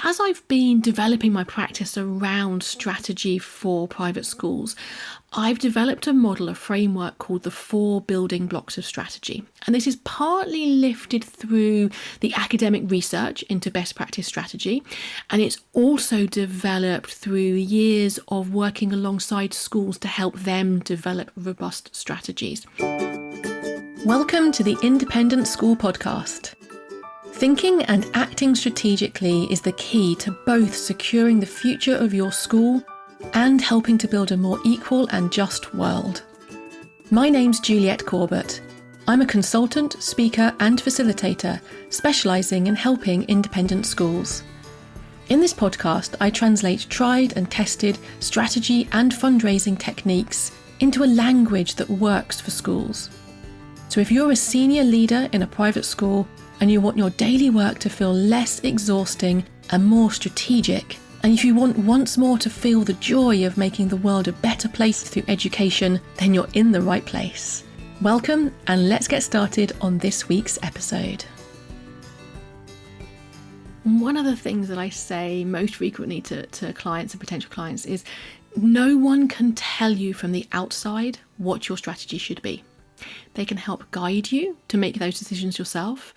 as I've been developing my practice around strategy for private schools, I've developed a model, a framework called the 4 building blocks of strategy. And this is partly lifted through the academic research into best practice strategy. And it's also developed through years of working alongside schools to help them develop robust strategies. Welcome to the Independent School Podcast. Thinking and acting strategically is the key to both securing the future of your school and helping to build a more equal and just world. My name's Juliette Corbett. I'm a consultant, speaker and facilitator specialising in helping independent schools. In this podcast, I translate tried and tested strategy and fundraising techniques into a language that works for schools. So if you're a senior leader in a private school and you want your daily work to feel less exhausting and more strategic, and if you want once more to feel the joy of making the world a better place through education, then you're in the right place. Welcome, and let's get started on this week's episode. One of the things that I say most frequently to clients and potential clients is no one can tell you from the outside what your strategy should be. They can help guide you to make those decisions yourself.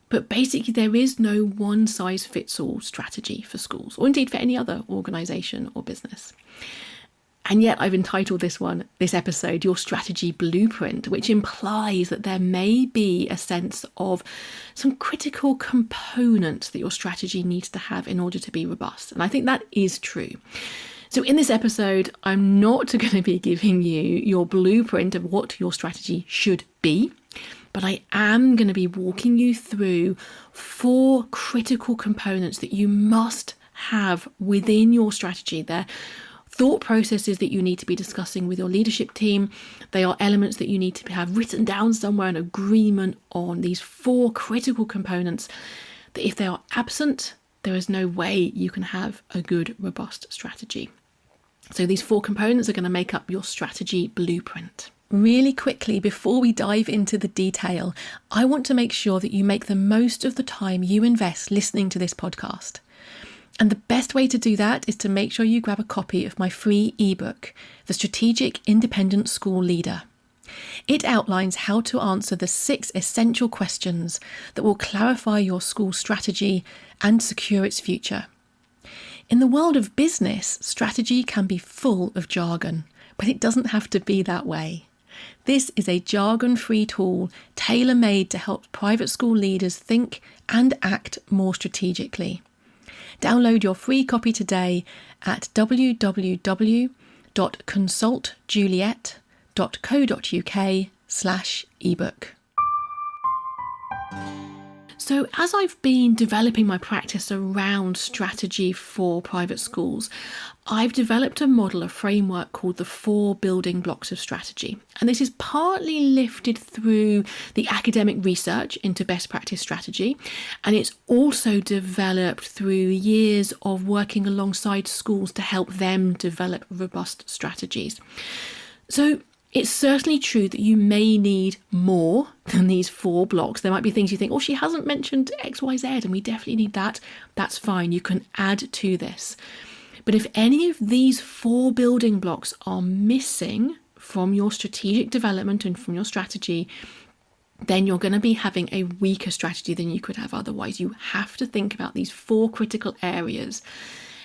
But basically, there is no one-size-fits-all strategy for schools, or indeed for any other organisation or business. And yet I've entitled this episode, Your Strategy Blueprint, which implies that there may be a sense of some critical components that your strategy needs to have in order to be robust. And I think that is true. So in this episode, I'm not going to be giving you your blueprint of what your strategy should be, but I am going to be walking you through 4 critical components that you must have within your strategy. They're thought processes that you need to be discussing with your leadership team. They are elements that you need to have written down somewhere, an agreement on these 4 critical components that if they are absent, there is no way you can have a good, robust strategy. So these 4 components are going to make up your strategy blueprint. Really quickly, before we dive into the detail, I want to make sure that you make the most of the time you invest listening to this podcast. And the best way to do that is to make sure you grab a copy of my free ebook, The Strategic Independent School Leader. It outlines how to answer the 6 essential questions that will clarify your school strategy and secure its future. In the world of business, strategy can be full of jargon, but it doesn't have to be that way. This is a jargon-free tool tailor-made to help private school leaders think and act more strategically. Download your free copy today at www.consultjuliette.co.uk/ebook. So as I've been developing my practice around strategy for private schools, I've developed a model, a framework called the 4 building blocks of strategy. And this is partly lifted through the academic research into best practice strategy. And it's also developed through years of working alongside schools to help them develop robust strategies. So it's certainly true that you may need more than these 4 blocks. There might be things you think, oh, she hasn't mentioned X, Y, Z, and we definitely need that. That's fine. You can add to this. But if any of these 4 building blocks are missing from your strategic development and from your strategy, then you're going to be having a weaker strategy than you could have otherwise. You have to think about these 4 critical areas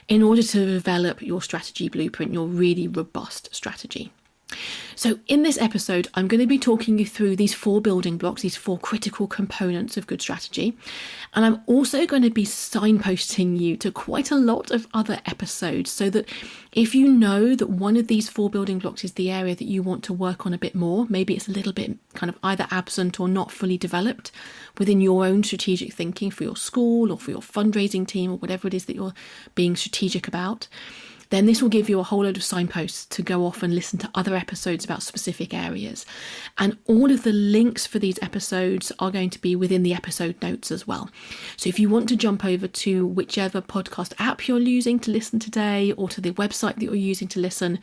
in order to develop your strategy blueprint, your really robust strategy. So in this episode, I'm going to be talking you through these 4 building blocks, these 4 critical components of good strategy. And I'm also going to be signposting you to quite a lot of other episodes so that if you know that one of these 4 building blocks is the area that you want to work on a bit more, maybe it's a little bit kind of either absent or not fully developed within your own strategic thinking for your school or for your fundraising team or whatever it is that you're being strategic about, then this will give you a whole load of signposts to go off and listen to other episodes about specific areas. And all of the links for these episodes are going to be within the episode notes as well. So if you want to jump over to whichever podcast app you're using to listen today or to the website that you're using to listen,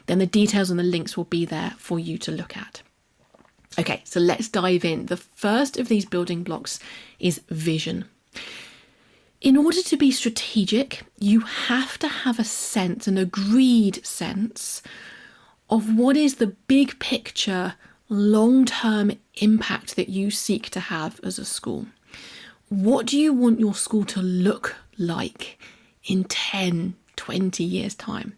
then the details and the links will be there for you to look at. Okay, so let's dive in. The first of these building blocks is vision. In order to be strategic, you have to have a sense, an agreed sense, of what is the big picture, long-term impact that you seek to have as a school. What do you want your school to look like in 10, 20 years' time?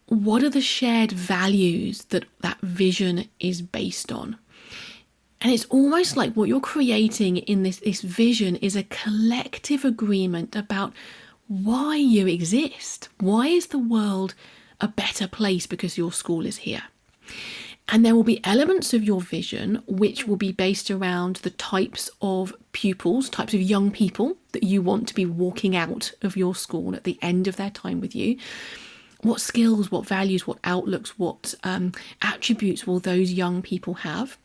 What are the shared values that that vision is based on? And it's almost like what you're creating in this vision is a collective agreement about why you exist. Why is the world a better place because your school is here? And there will be elements of your vision which will be based around the types of pupils, types of young people that you want to be walking out of your school at the end of their time with you. What skills, what values, what outlooks, what attributes will those young people have?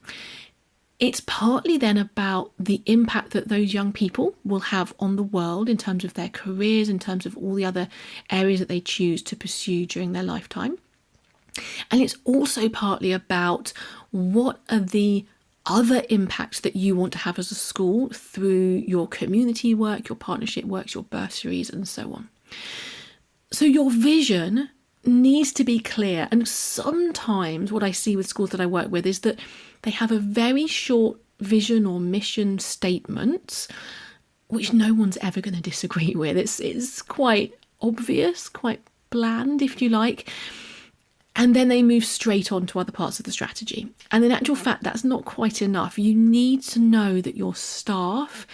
It's partly then about the impact that those young people will have on the world in terms of their careers, in terms of all the other areas that they choose to pursue during their lifetime. And it's also partly about what are the other impacts that you want to have as a school through your community work, your partnership works, your bursaries, and so on. So your vision needs to be clear. And sometimes what I see with schools that I work with is that they have a very short vision or mission statement, which no one's ever going to disagree with. It's quite obvious, quite bland, if you like. And then they move straight on to other parts of the strategy. And in actual fact, that's not quite enough. You need to know that your staff,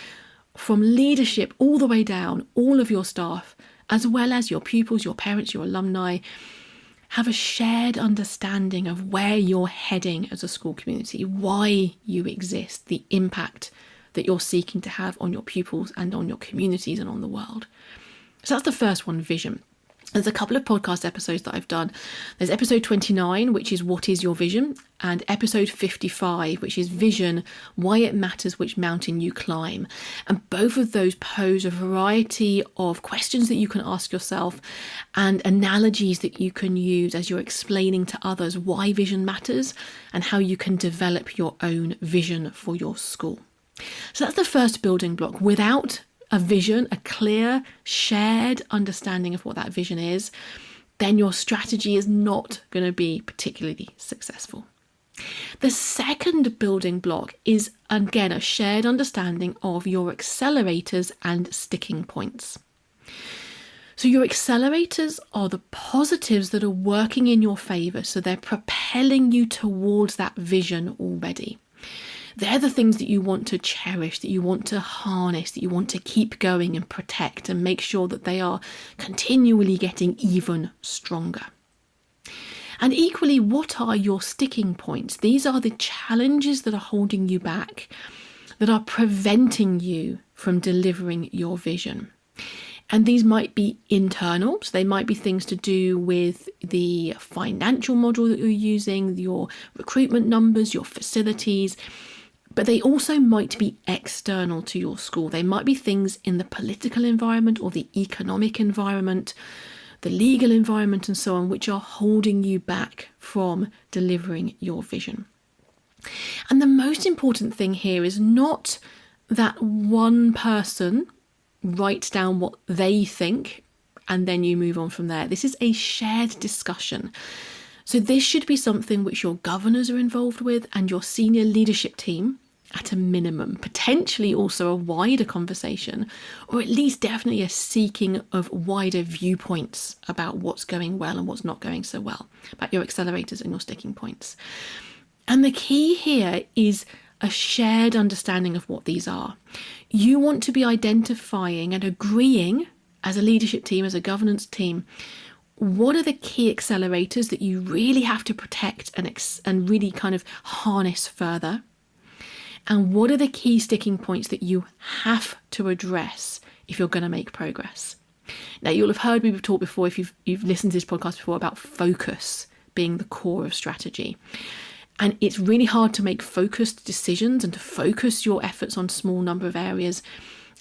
from leadership all the way down, all of your staff, as well as your pupils, your parents, your alumni, have a shared understanding of where you're heading as a school community, why you exist, the impact that you're seeking to have on your pupils and on your communities and on the world. So that's the first one, vision. There's a couple of podcast episodes that I've done. There's episode 29, which is What is Your Vision? And episode 55, which is Vision, Why It Matters Which Mountain You Climb. And both of those pose a variety of questions that you can ask yourself and analogies that you can use as you're explaining to others why vision matters and how you can develop your own vision for your school. So that's the first building block. Without a vision, a clear, shared understanding of what that vision is, then your strategy is not going to be particularly successful. The second building block is, again, a shared understanding of your accelerators and sticking points. So your accelerators are the positives that are working in your favour, so they're propelling you towards that vision already. They're the things that you want to cherish, that you want to harness, that you want to keep going and protect and make sure that they are continually getting even stronger. And equally, what are your sticking points? These are the challenges that are holding you back, that are preventing you from delivering your vision. And these might be internal, so they might be things to do with the financial model that you're using, your recruitment numbers, your facilities. But they also might be external to your school. They might be things in the political environment or the economic environment, the legal environment and so on, which are holding you back from delivering your vision. And the most important thing here is not that one person writes down what they think and then you move on from there. This is a shared discussion. So this should be something which your governors are involved with and your senior leadership team at a minimum, potentially also a wider conversation, or at least definitely a seeking of wider viewpoints about what's going well and what's not going so well, about your accelerators and your sticking points. And the key here is a shared understanding of what these are. You want to be identifying and agreeing as a leadership team, as a governance team, what are the key accelerators that you really have to protect and really kind of harness further? And what are the key sticking points that you have to address if you're going to make progress? Now, you'll have heard me talk before, if you've listened to this podcast before, about focus being the core of strategy. And it's really hard to make focused decisions and to focus your efforts on a small number of areas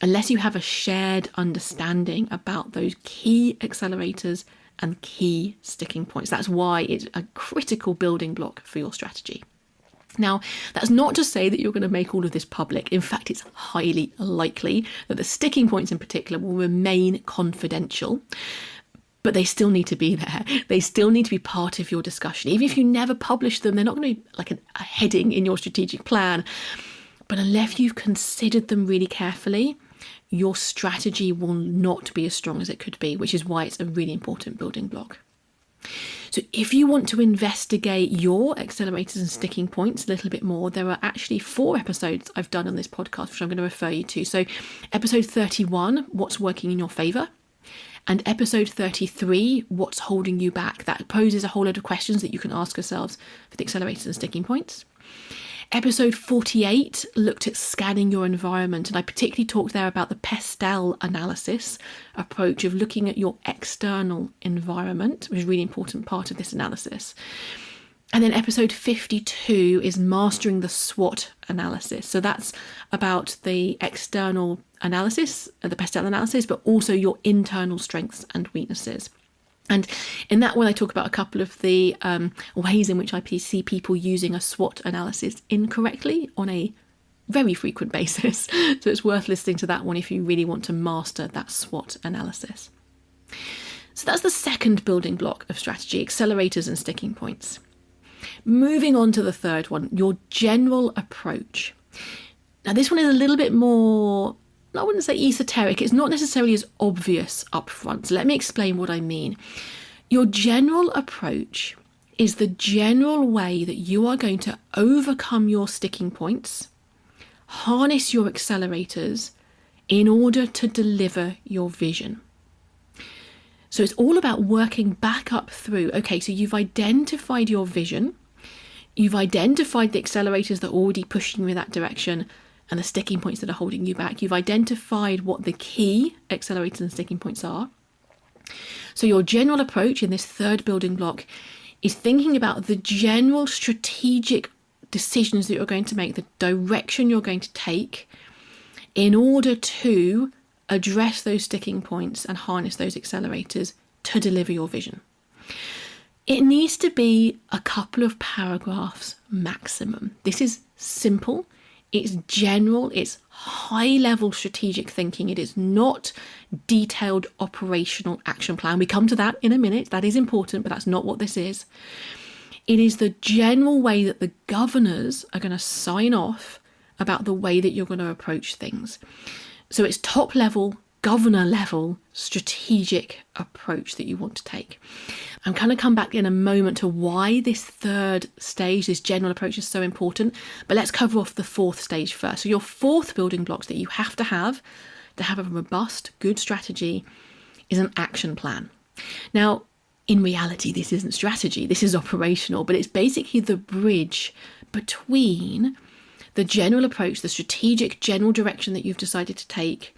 unless you have a shared understanding about those key accelerators and key sticking points. That's why it's a critical building block for your strategy. Now, that's not to say that you're going to make all of this public. In fact, it's highly likely that the sticking points in particular will remain confidential, but they still need to be there. They still need to be part of your discussion. Even if you never publish them, they're not going to be like a heading in your strategic plan. But unless you've considered them really carefully, your strategy will not be as strong as it could be, which is why it's a really important building block. So if you want to investigate your accelerators and sticking points a little bit more, there are actually 4 episodes I've done on this podcast, which I'm going to refer you to. So episode 31, what's working in your favour? And episode 33, what's holding you back? That poses a whole load of questions that you can ask yourselves for the accelerators and sticking points. Episode 48 looked at scanning your environment, and I particularly talked there about the PESTEL analysis approach of looking at your external environment, which is a really important part of this analysis. And then episode 52 is mastering the SWOT analysis. So that's about the external analysis, the PESTEL analysis, but also your internal strengths and weaknesses. And in that one, I talk about a couple of the ways in which I see people using a SWOT analysis incorrectly on a very frequent basis. So it's worth listening to that one if you really want to master that SWOT analysis. So that's the second building block of strategy, accelerators and sticking points. Moving on to the third one, your general approach. Now, this one is a little bit more, I wouldn't say esoteric. It's not necessarily as obvious up front. So let me explain what I mean. Your general approach is the general way that you are going to overcome your sticking points, harness your accelerators in order to deliver your vision. So it's all about working back up through. Okay, so you've identified your vision. You've identified the accelerators that are already pushing you in that direction and the sticking points that are holding you back. You've identified what the key accelerators and sticking points are. So your general approach in this third building block is thinking about the general strategic decisions that you're going to make, the direction you're going to take in order to address those sticking points and harness those accelerators to deliver your vision. It needs to be a couple of paragraphs maximum. This is simple. It's general, it's high-level strategic thinking. It is not detailed operational action plan. We come to that in a minute. That is important, but that's not what this is. It is the general way that the governors are going to sign off about the way that you're going to approach things. So it's top-level, governor-level strategic approach that you want to take. I'm going to come back in a moment to why this third stage, this general approach, is so important. But let's cover off the fourth stage first. So your fourth building blocks that you have to have a robust, good strategy is an action plan. Now, in reality, this isn't strategy. This is operational, but it's basically the bridge between the general approach, the strategic general direction that you've decided to take,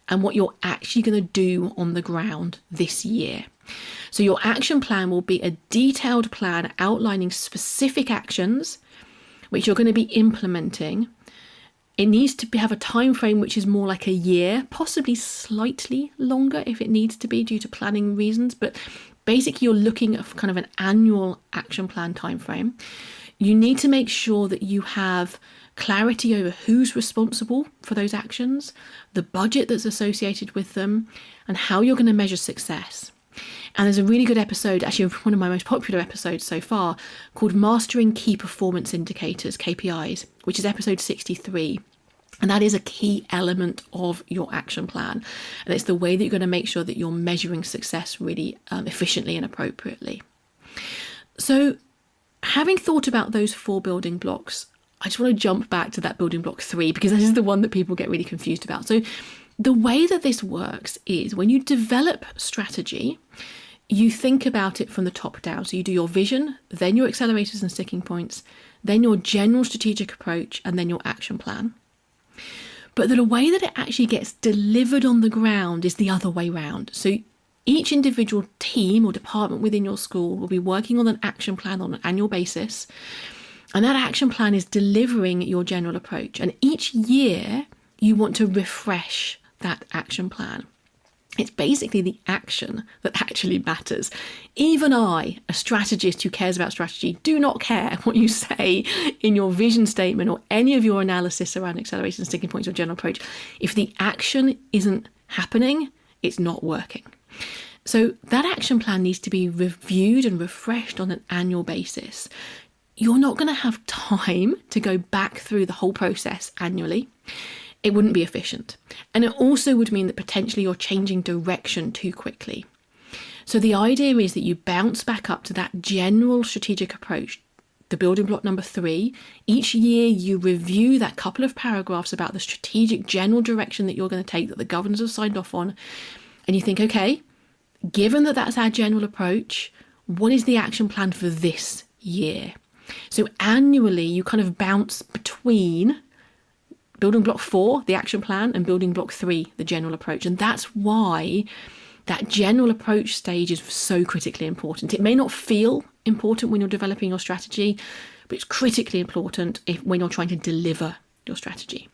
and what you're actually going to do on the ground this year. So your action plan will be a detailed plan outlining specific actions which you're going to be implementing. It needs to have a time frame which is more like a year, possibly slightly longer if it needs to be due to planning reasons, but basically you're looking at kind of an annual action plan time frame. You need to make sure that you have clarity over who's responsible for those actions, the budget that's associated with them, and how you're going to measure success. And there's a really good episode, actually one of my most popular episodes so far, called Mastering Key Performance Indicators, KPIs, which is episode 63. And that is a key element of your action plan. And it's the way that you're going to make sure that you're measuring success really efficiently and appropriately. So having thought about those 4 building blocks, I just want to jump back to that building block 3 because this is the one that people get really confused about. So the way that this works is when you develop strategy, you think about it from the top down. So you do your vision, then your accelerators and sticking points, then your general strategic approach, and then your action plan. But the way that it actually gets delivered on the ground is the other way round. So each individual team or department within your school will be working on an action plan on an annual basis. And that action plan is delivering your general approach. And each year you want to refresh that action plan. It's basically the action that actually matters. Even I, a strategist who cares about strategy, do not care what you say in your vision statement or any of your analysis around acceleration, sticking points, or general approach. If the action isn't happening, it's not working. So that action plan needs to be reviewed and refreshed on an annual basis. You're not going to have time to go back through the whole process annually. It wouldn't be efficient. And it also would mean that potentially you're changing direction too quickly. So the idea is that you bounce back up to that general strategic approach, the building block number 3. Each year you review that couple of paragraphs about the strategic general direction that you're going to take, that the governors have signed off on. And you think, okay, given that that's our general approach, what is the action plan for this year? So annually you kind of bounce between building block 4, the action plan, and building block 3, the general approach. And that's why that general approach stage is so critically important. It may not feel important when you're developing your strategy, but it's critically important when you're trying to deliver your strategy.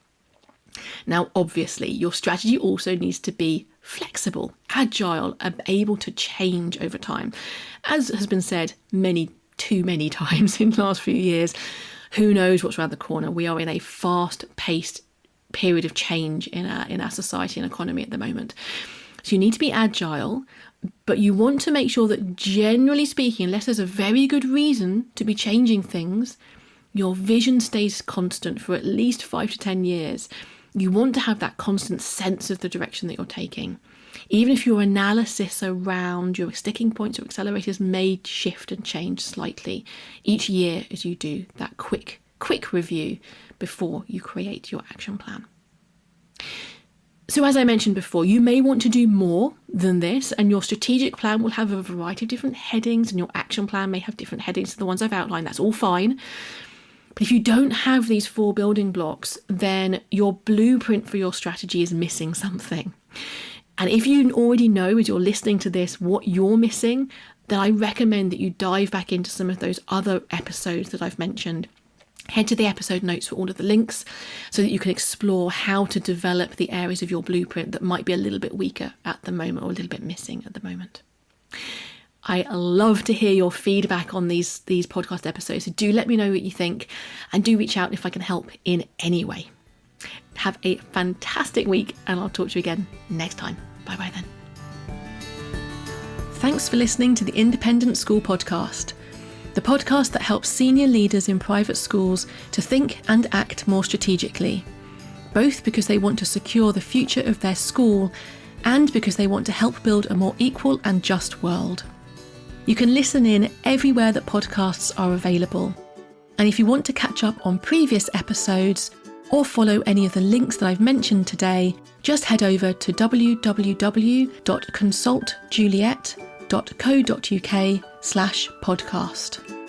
Now, obviously, your strategy also needs to be flexible, agile, and able to change over time. As has been said too many times in the last few years, who knows what's around the corner? We are in a fast-paced period of change in our society and economy at the moment. So you need to be agile, but you want to make sure that, generally speaking, unless there's a very good reason to be changing things, your vision stays constant for at least 5 to 10 years. You want to have that constant sense of the direction that you're taking. Even if your analysis around your sticking points or accelerators may shift and change slightly each year as you do that quick review before you create your action plan. So as I mentioned before, you may want to do more than this, and your strategic plan will have a variety of different headings, and your action plan may have different headings to the ones I've outlined. That's all fine. But if you don't have these 4 building blocks, then your blueprint for your strategy is missing something. And if you already know as you're listening to this what you're missing, then I recommend that you dive back into some of those other episodes that I've mentioned. Head to the episode notes for all of the links so that you can explore how to develop the areas of your blueprint that might be a little bit weaker at the moment or a little bit missing at the moment. I love to hear your feedback on these podcast episodes, so do let me know what you think and do reach out if I can help in any way. Have a fantastic week, and I'll talk to you again next time. Bye-bye then. Thanks for listening to the Independent School Podcast, the podcast that helps senior leaders in private schools to think and act more strategically, both because they want to secure the future of their school and because they want to help build a more equal and just world. You can listen in everywhere that podcasts are available. And if you want to catch up on previous episodes or follow any of the links that I've mentioned today, just head over to www.consultjuliet.co.uk/podcast.